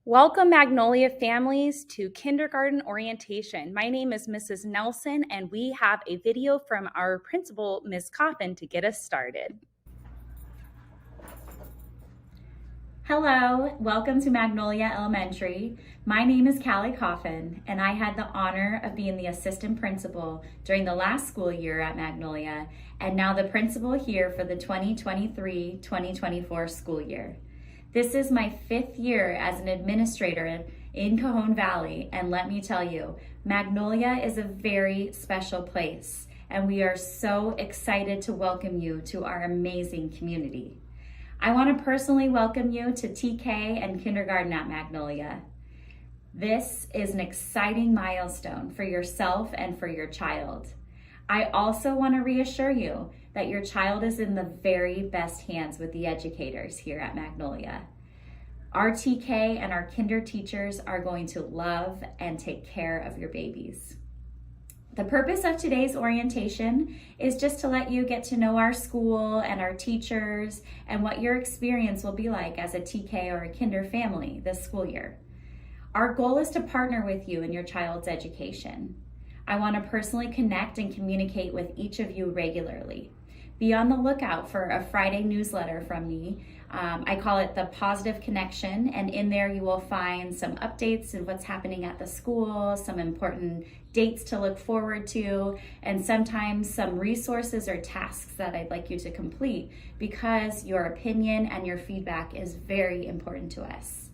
Welcome, Magnolia families, to kindergarten orientation. My name is Mrs. Nelson, and we have a video from our principal, Ms. Coffin, to get us started. Hello, welcome to Magnolia Elementary. My name is Callie Coffin, and I had the honor of being the assistant principal during the last school year at Magnolia, and now the principal here for the 2023-2024 school year. This is my 5th year as an administrator in Cajon Valley, and let me tell you, Magnolia is a very special place, and we are so excited to welcome you to our amazing community. I want to personally welcome you to TK and kindergarten at Magnolia. This is an exciting milestone for yourself and for your child. I also want to reassure you that your child is in the very best hands with the educators here at Magnolia. Our TK and our kinder teachers are going to love and take care of your babies. The purpose of today's orientation is just to let you get to know our school and our teachers and what your experience will be like as a TK or a kinder family this school year. Our goal is to partner with you in your child's education. I want to personally connect and communicate with each of you regularly. Be on the lookout for a Friday newsletter from me. I call it the Positive Connection, and in there you will find some updates of what's happening at the school, some important dates to look forward to, and sometimes some resources or tasks that I'd like you to complete because your opinion and your feedback is very important to us.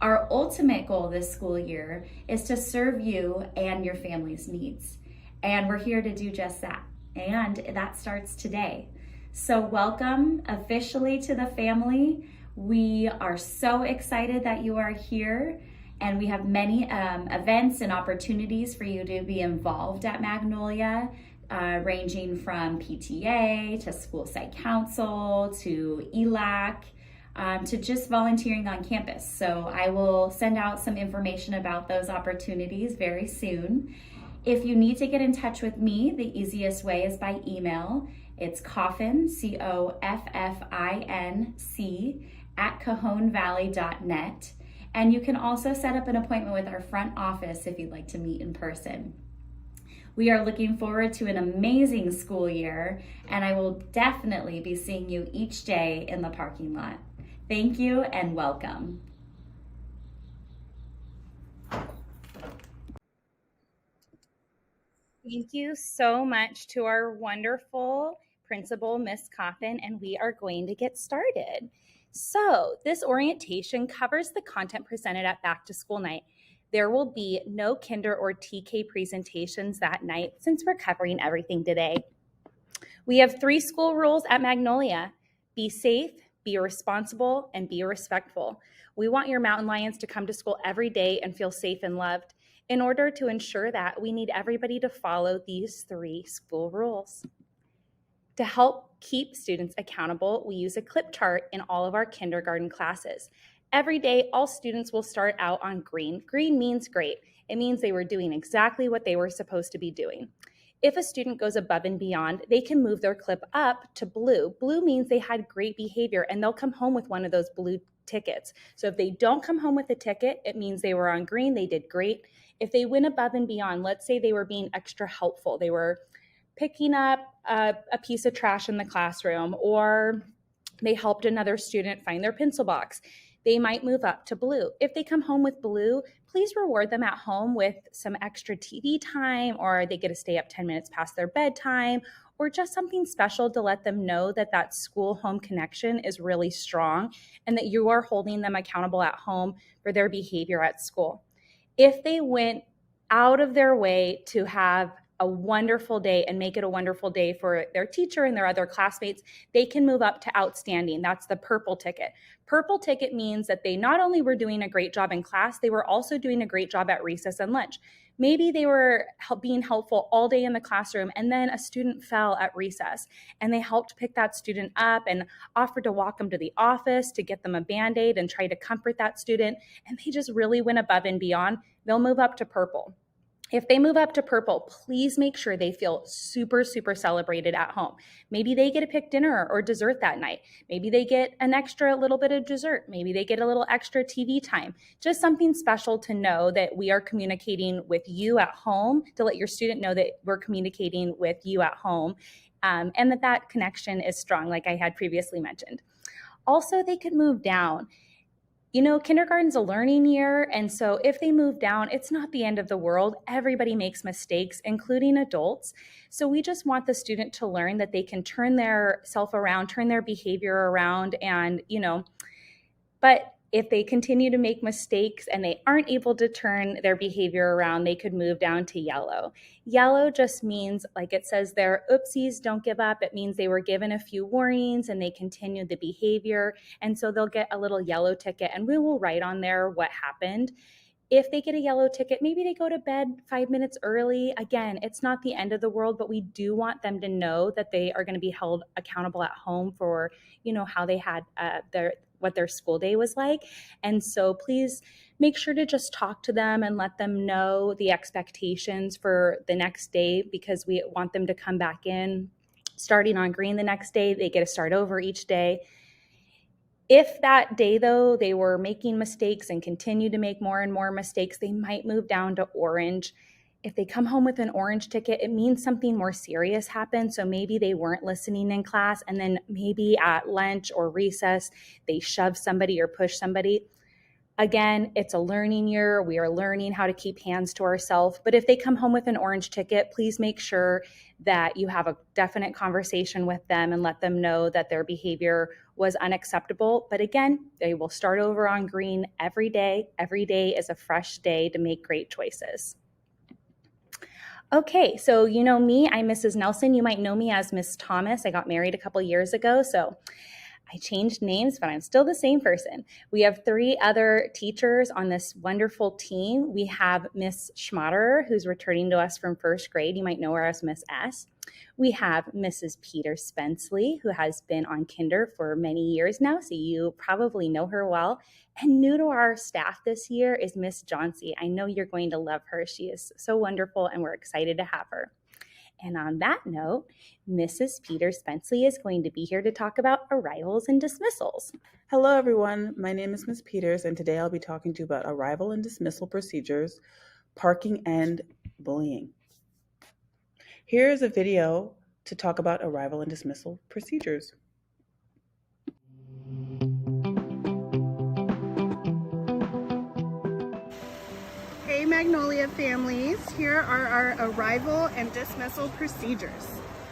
Our ultimate goal this school year is to serve you and your family's needs, and we're here to do just that. And that starts today. So welcome officially to the family. We are so excited that you are here, and we have many events and opportunities for you to be involved at Magnolia, ranging from PTA to school site council to ELAC, to just volunteering on campus. So I will send out some information about those opportunities very soon. If you need to get in touch with me, the easiest way is by email. It's Coffin, COFFINC, at cajonvalley.net. And you can also set up an appointment with our front office if you'd like to meet in person. We are looking forward to an amazing school year, and I will definitely be seeing you each day in the parking lot. Thank you and welcome. Thank you so much to our wonderful principal, Ms. Coffin, and we are going to get started. So this orientation covers the content presented at Back to School Night. There will be no kinder or TK presentations that night since we're covering everything today. We have 3 school rules at Magnolia: be safe, be responsible, and be respectful. We want your mountain lions to come to school every day and feel safe and loved. In order to ensure that, we need everybody to follow these 3 school rules. To help keep students accountable, we use a clip chart in all of our kindergarten classes. Every day, all students will start out on green. Green means great. It means they were doing exactly what they were supposed to be doing. If a student goes above and beyond, they can move their clip up to blue. Blue means they had great behavior, and they'll come home with one of those blue tickets. So if they don't come home with a ticket, it means they were on green, they did great. If they went above and beyond, let's say they were being extra helpful, they were picking up a piece of trash in the classroom, or they helped another student find their pencil box, they might move up to blue. If they come home with blue, please reward them at home with some extra TV time, or they get to stay up 10 minutes past their bedtime, or just something special to let them know that that school-home connection is really strong and that you are holding them accountable at home for their behavior at school. If they went out of their way to have a wonderful day and make it a wonderful day for their teacher and their other classmates, they can move up to outstanding. That's the purple ticket. Purple ticket means that they not only were doing a great job in class, they were also doing a great job at recess and lunch. Maybe they were being helpful all day in the classroom, and then a student fell at recess, and they helped pick that student up and offered to walk them to the office to get them a Band-Aid and try to comfort that student, and they just really went above and beyond. They'll move up to purple. If they move up to purple, please make sure they feel super, super celebrated at home. Maybe they get to pick dinner or dessert that night. Maybe they get an extra little bit of dessert. Maybe they get a little extra TV time. Just something special to know that we are communicating with you at home, to let your student know that we're communicating with you at home, and that connection is strong, like I had previously mentioned. Also, they could move down. Kindergarten's a learning year, and so if they move down, it's not the end of the world. Everybody makes mistakes, including adults. So we just want the student to learn that they can turn their self around, turn their behavior around, and, but if they continue to make mistakes and they aren't able to turn their behavior around, they could move down to yellow. Yellow just means, like it says there, oopsies, don't give up. It means they were given a few warnings and they continued the behavior. And so they'll get a little yellow ticket, and we will write on there what happened. If they get a yellow ticket, maybe they go to bed 5 minutes early. Again, it's not the end of the world, but we do want them to know that they are going to be held accountable at home for, how they had what their school day was like. And so please make sure to just talk to them and let them know the expectations for the next day, because we want them to come back in starting on green the next day. They get to start over each day. If that day, though, they were making mistakes and continue to make more and more mistakes, they might move down to orange. If they come home with an orange ticket, it means something more serious happened. So maybe they weren't listening in class, and then maybe at lunch or recess, they shoved somebody or pushed somebody. Again, it's a learning year. We are learning how to keep hands to ourselves. But if they come home with an orange ticket, please make sure that you have a definite conversation with them and let them know that their behavior was unacceptable. But again, they will start over on green every day. Every day is a fresh day to make great choices. Okay, so you know me, I'm Mrs. Nelson. You might know me as Miss Thomas. I got married a couple years ago, so I changed names, but I'm still the same person. We have 3 other teachers on this wonderful team. We have Miss Schmaderer, who's returning to us from first grade. You might know her as Miss S. We have Mrs. Peter Spenceley, who has been on kinder for many years now, so you probably know her well. And new to our staff this year is Miss Johnsey. I know you're going to love her. She is so wonderful, and we're excited to have her. And on that note, Mrs. Peter Spenceley is going to be here to talk about arrivals and dismissals. Hello, everyone. My name is Ms. Peters, and today I'll be talking to you about arrival and dismissal procedures, parking, and bullying. Here's a video to talk about arrival and dismissal procedures. Hey Magnolia families, here are our arrival and dismissal procedures.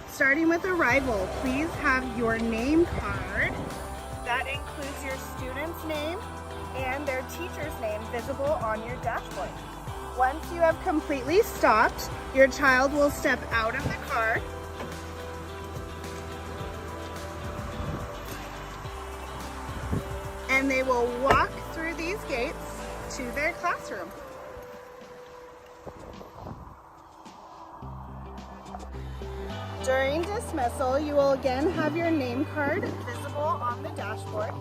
Starting with arrival, please have your name card. That includes your student's name and their teacher's name visible on your dashboard. Once you have completely stopped, your child will step out of the car. And they will walk through these gates to their classroom. During dismissal, you will again have your name card visible on the dashboard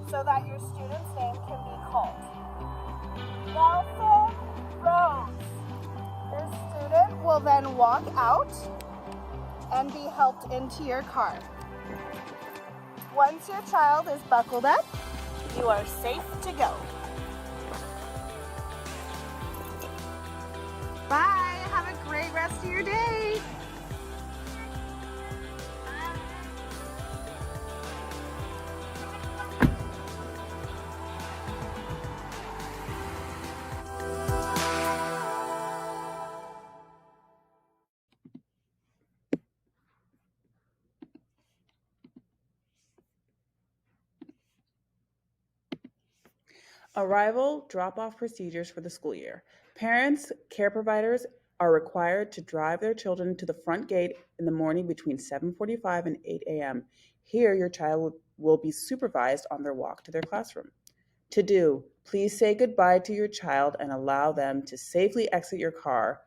so that your student's name can be called. Nelson Rose. Your student will then walk out and be helped into your car. Once your child is buckled up, you are safe to go. Bye. Have a great rest of your day. Arrival drop-off procedures for the school year. Parents, care providers are required to drive their children to the front gate in the morning between 7:45 and 8 a.m. Here, your child will be supervised on their walk to their classroom. To do, please say goodbye to your child and allow them to safely exit your car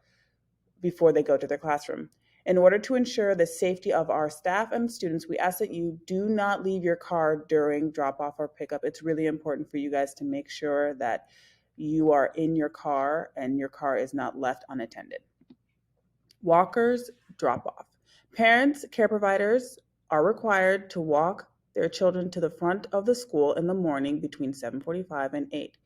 before they go to their classroom. In order to ensure the safety of our staff and students, we ask that you do not leave your car during drop-off or pickup. It's really important for you guys to make sure that you are in your car and your car is not left unattended. Walkers drop off. Parents, care providers are required to walk their children to the front of the school in the morning between 7:45 and 8.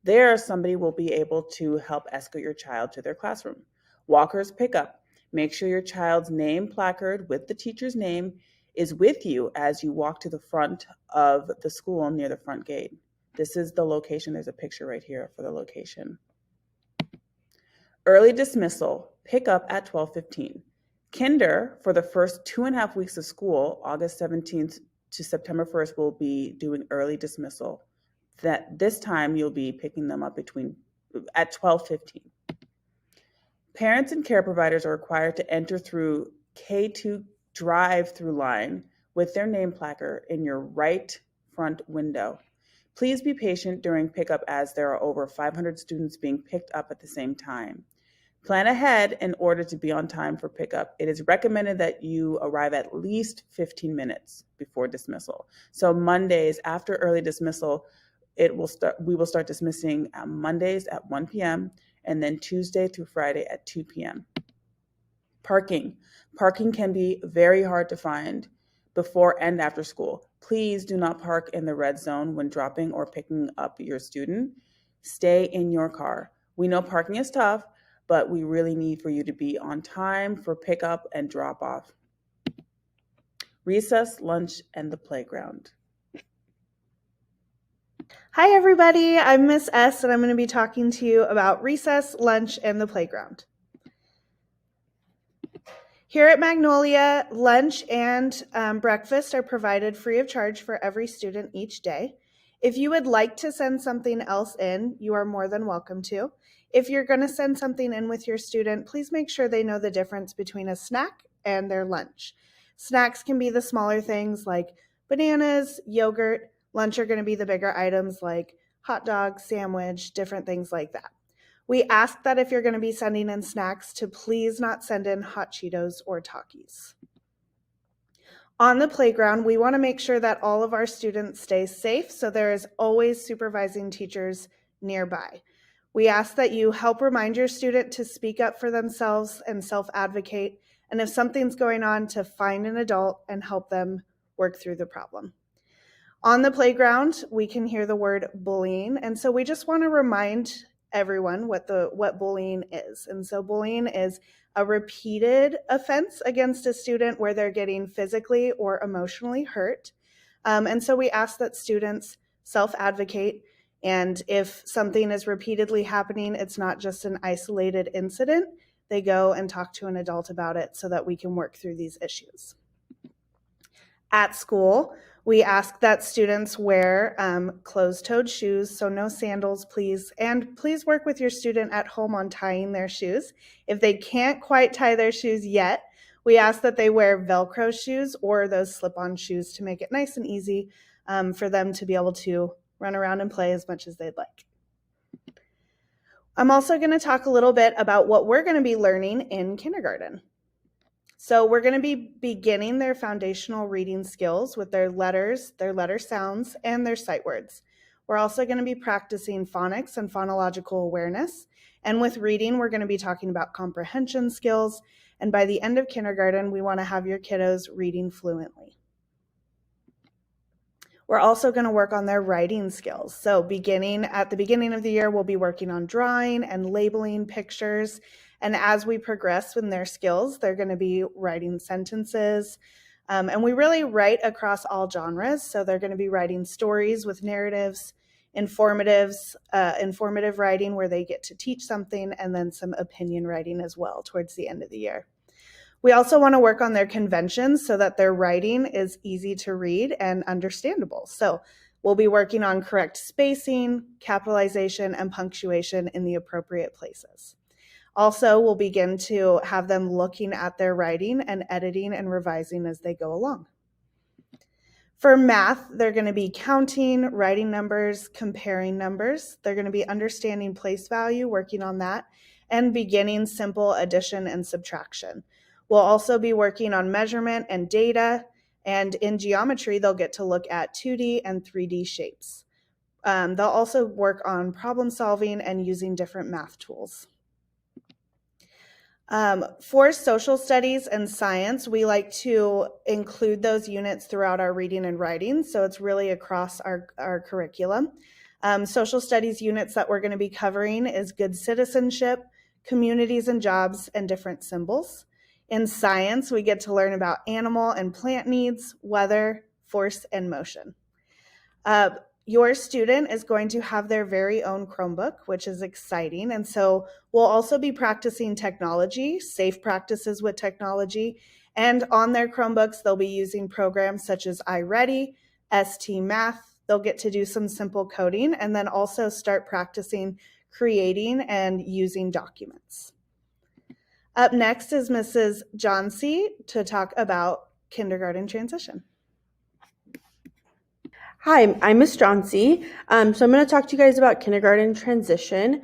There, somebody will be able to help escort your child to their classroom. Walkers pick up. Make sure your child's name placard with the teacher's name is with you as you walk to the front of the school near the front gate. This is the location. There's a picture right here for the location. Early dismissal, pick up at 12:15. Kinder, for the first 2.5 weeks of school, August 17th to September 1st, will be doing early dismissal. That this time you'll be picking them up at 12:15. Parents and care providers are required to enter through K2 drive-through line with their name placard in your right front window. Please be patient during pickup as there are over 500 students being picked up at the same time. Plan ahead in order to be on time for pickup. It is recommended that you arrive at least 15 minutes before dismissal. So Mondays after early dismissal, we will start dismissing Mondays at 1 p.m. and then Tuesday through Friday at 2 p.m. Parking. Parking can be very hard to find before and after school. Please do not park in the red zone when dropping or picking up your student. Stay in your car. We know parking is tough, but we really need for you to be on time for pickup and drop off. Recess, lunch, and the playground. Hi everybody, I'm Miss S and I'm going to be talking to you about recess, lunch, and the playground. Here at Magnolia, lunch and breakfast are provided free of charge for every student each day. If you would like to send something else in, you are more than welcome to. If you're going to send something in with your student, please make sure they know the difference between a snack and their lunch. Snacks can be the smaller things like bananas, yogurt. Lunch are going to be the bigger items like hot dog, sandwich, different things like that. We ask that if you're going to be sending in snacks to please not send in hot Cheetos or Takis. On the playground, we want to make sure that all of our students stay safe, so there is always supervising teachers nearby. We ask that you help remind your student to speak up for themselves and self-advocate, and if something's going on, to find an adult and help them work through the problem. On the playground, we can hear the word bullying, and so we just want to remind everyone what bullying is. And so bullying is a repeated offense against a student where they're getting physically or emotionally hurt. And so we ask that students self-advocate, and if something is repeatedly happening, it's not just an isolated incident, they go and talk to an adult about it so that we can work through these issues. At school, we ask that students wear closed-toed shoes, so no sandals, please. And please work with your student at home on tying their shoes. If they can't quite tie their shoes yet, we ask that they wear Velcro shoes or those slip-on shoes to make it nice and easy for them to be able to run around and play as much as they'd like. I'm also going to talk a little bit about what we're going to be learning in kindergarten. So we're going to be beginning their foundational reading skills with their letters, their letter sounds, and their sight words. We're also going to be practicing phonics and phonological awareness. And with reading, we're going to be talking about comprehension skills. And by the end of kindergarten, we want to have your kiddos reading fluently. We're also going to work on their writing skills. So at the beginning of the year, we'll be working on drawing and labeling pictures. And as we progress in their skills, they're going to be writing sentences. And we really write across all genres. So they're going to be writing stories with narratives, informative writing where they get to teach something, and then some opinion writing as well towards the end of the year. We also want to work on their conventions so that their writing is easy to read and understandable. So we'll be working on correct spacing, capitalization, and punctuation in the appropriate places. Also, we'll begin to have them looking at their writing and editing and revising as they go along. For math, they're going to be counting, writing numbers, comparing numbers. They're going to be understanding place value, working on that, and beginning simple addition and subtraction. We'll also be working on measurement and data, and in geometry, they'll get to look at 2D and 3D shapes. They'll also work on problem solving and using different math tools. For social studies and science, we like to include those units throughout our reading and writing, so it's really across our curriculum. Social studies units that we're going to be covering is good citizenship, communities and jobs, and different symbols. In science, we get to learn about animal and plant needs, weather, force, and motion. Your student is going to have their very own Chromebook, which is exciting. And so we'll also be practicing technology, safe practices with technology. And on their Chromebooks, they'll be using programs such as iReady, ST Math. They'll get to do some simple coding and then also start practicing creating and using documents. Up next is Mrs. Johnsey to talk about kindergarten transition. Hi, I'm Miss Johnsey. So I'm going to talk to you guys about kindergarten transition.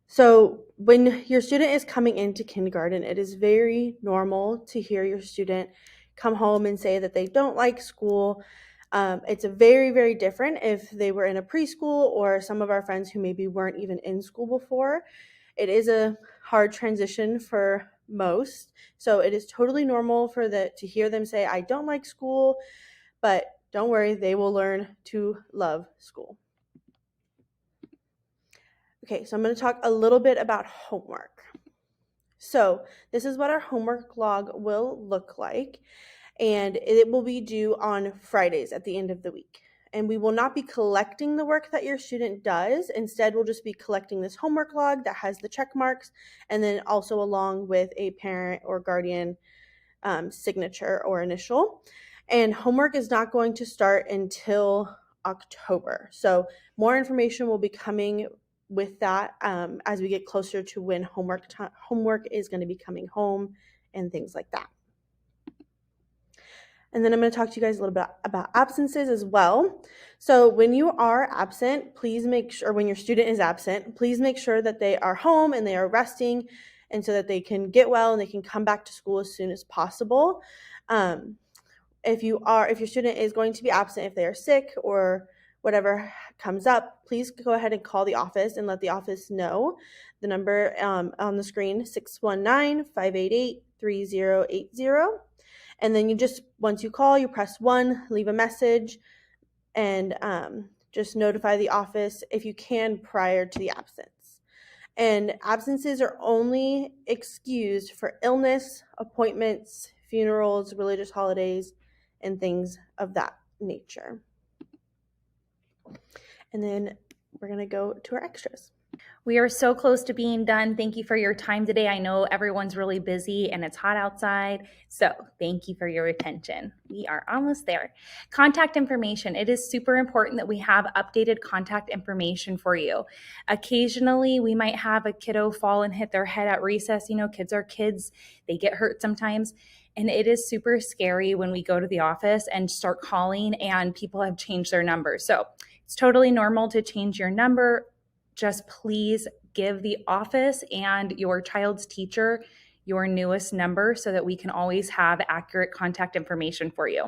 So when your student is coming into kindergarten, it is very normal to hear your student come home and say that they don't like school. It's very, very different if they were in a preschool or some of our friends who maybe weren't even in school before. It is a hard transition for most. So it is totally normal to hear them say, I don't like school, but don't worry, they will learn to love school. Okay, so I'm going to talk a little bit about homework. So this is what our homework log will look like, and it will be due on Fridays at the end of the week. And we will not be collecting the work that your student does. Instead, we'll just be collecting this homework log that has the check marks, and then also along with a parent or guardian signature or initial. And homework is not going to start until October. So more information will be coming with that as we get closer to when homework is going to be coming home and things like that. And then I'm going to talk to you guys a little bit about absences as well. So when you are absent, please make sure, when your student is absent, please make sure that they are home and they are resting, and so that they can get well and they can come back to school as soon as possible. If your student is going to be absent, if they are sick or whatever comes up, please go ahead and call the office and let the office know. The number on the screen, 619-588-3080. And then once you call, you press 1, leave a message, and just notify the office if you can prior to the absence. And absences are only excused for illness, appointments, funerals, religious holidays, and things of that nature. And then we're going to go to our extras. We are so close to being done. Thank you for your time today. I know everyone's really busy and it's hot outside, so thank you for your attention. We are almost there. Contact information. It is super important that we have updated contact information for you. Occasionally, we might have a kiddo fall and hit their head at recess. You know, kids are kids. They get hurt sometimes. And it is super scary when we go to the office and start calling and people have changed their number. So it's totally normal to change your number. Just please give the office and your child's teacher your newest number so that we can always have accurate contact information for you.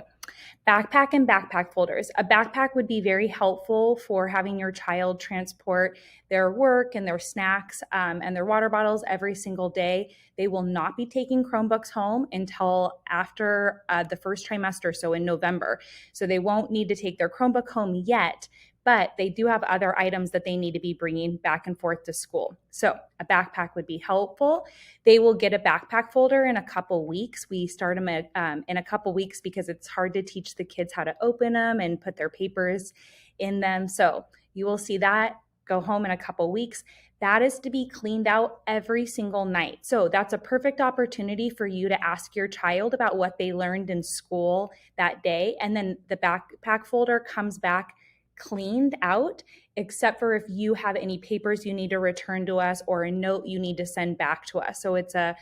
Backpack and backpack folders. A backpack would be very helpful for having your child transport their work and their snacks and their water bottles every single day. They will not be taking Chromebooks home until after the first trimester, so in November. So they won't need to take their Chromebook home yet, but they do have other items that they need to be bringing back and forth to school. So a backpack would be helpful. They will get a backpack folder in a couple weeks. We start them in a couple weeks because it's hard to teach the kids how to open them and put their papers in them. So you will see that go home in a couple weeks. That is to be cleaned out every single night. So that's a perfect opportunity for you to ask your child about what they learned in school that day. And then the backpack folder comes back cleaned out, except for if you have any papers you need to return to us or a note you need to send back to us. So it's a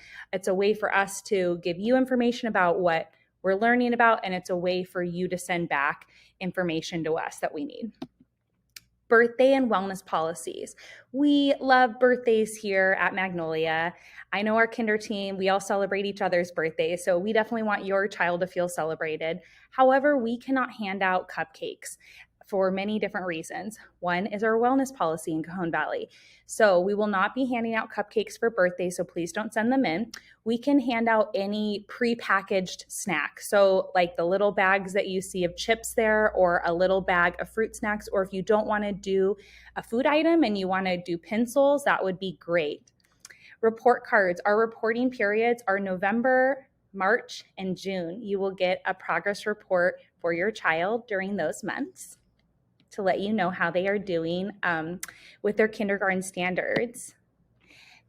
way for us to give you information about what we're learning about, and it's a way for you to send back information to us that we need. Birthday and wellness policies. We love birthdays here at Magnolia. I know our kinder team, we all celebrate each other's birthdays, so we definitely want your child to feel celebrated. However, we cannot hand out cupcakes. for many different reasons. One is our wellness policy in Cajon Valley. So we will not be handing out cupcakes for birthdays, so please don't send them in. We can hand out any pre-packaged snack. So like the little bags that you see of chips there, or a little bag of fruit snacks, or if you don't want to do a food item and you want to do pencils, that would be great. Report cards. Our reporting periods are November, March, and June. You will get a progress report for your child during those months to let you know how they are doing with their kindergarten standards.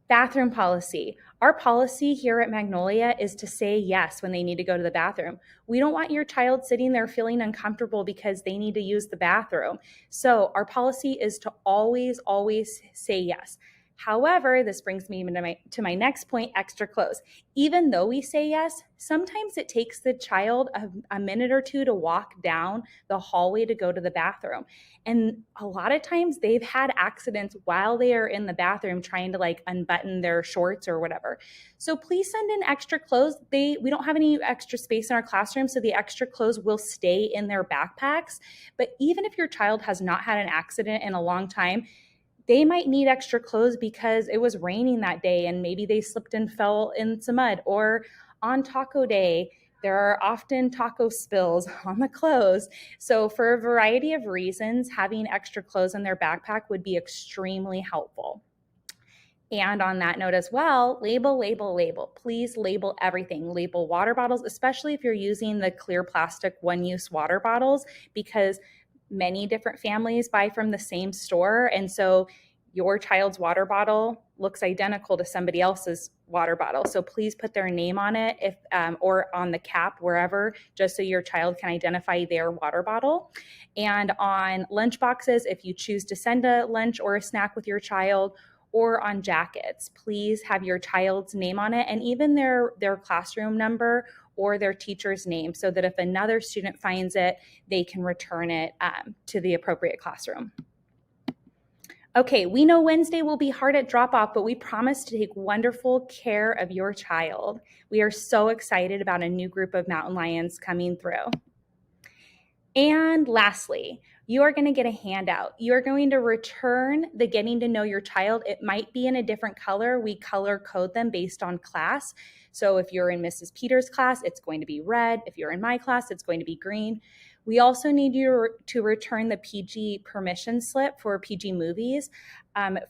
Bathroom policy. Our policy here at Magnolia is to say yes when they need to go to the bathroom. We don't want your child sitting there feeling uncomfortable because they need to use the bathroom. So our policy is to always, always say yes. However, this brings me to my next point, extra clothes. Even though we say yes, sometimes it takes the child a minute or two to walk down the hallway to go to the bathroom. And a lot of times they've had accidents while they are in the bathroom trying to like unbutton their shorts or whatever. So please send in extra clothes. We don't have any extra space in our classroom, so the extra clothes will stay in their backpacks. But even if your child has not had an accident in a long time, they might need extra clothes because it was raining that day and maybe they slipped and fell in some mud. Or on taco day, there are often taco spills on the clothes. So for a variety of reasons, having extra clothes in their backpack would be extremely helpful. And on that note as well, label, label, label. Please label everything. Label water bottles, especially if you're using the clear plastic one-use water bottles, because many different families buy from the same store. And so your child's water bottle looks identical to somebody else's water bottle. So please put their name on it or on the cap, wherever, just so your child can identify their water bottle. And on lunch boxes, if you choose to send a lunch or a snack with your child, or on jackets, please have your child's name on it, and even their classroom number or their teacher's name, so that if another student finds it, they can return it to the appropriate classroom. Okay, we know Wednesday will be hard at drop-off, but we promise to take wonderful care of your child. We are so excited about a new group of mountain lions coming through. And lastly, you are going to get a handout. You are going to return the getting to know your child. It might be in a different color. We color code them based on class. So if you're in Mrs. Peters' class, it's going to be red. If you're in my class, it's going to be green. We also need you to return the PG permission slip for PG movies.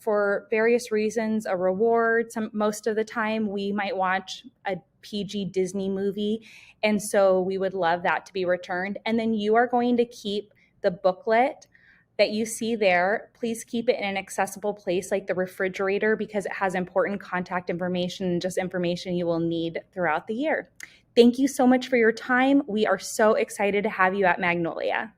For various reasons, a reward. Most of the time, we might watch a PG Disney movie, and so we would love that to be returned. And then you are going to keep the booklet that you see there. Please keep it in an accessible place like the refrigerator, because it has important contact information and just information you will need throughout the year. Thank you so much for your time. We are so excited to have you at Magnolia.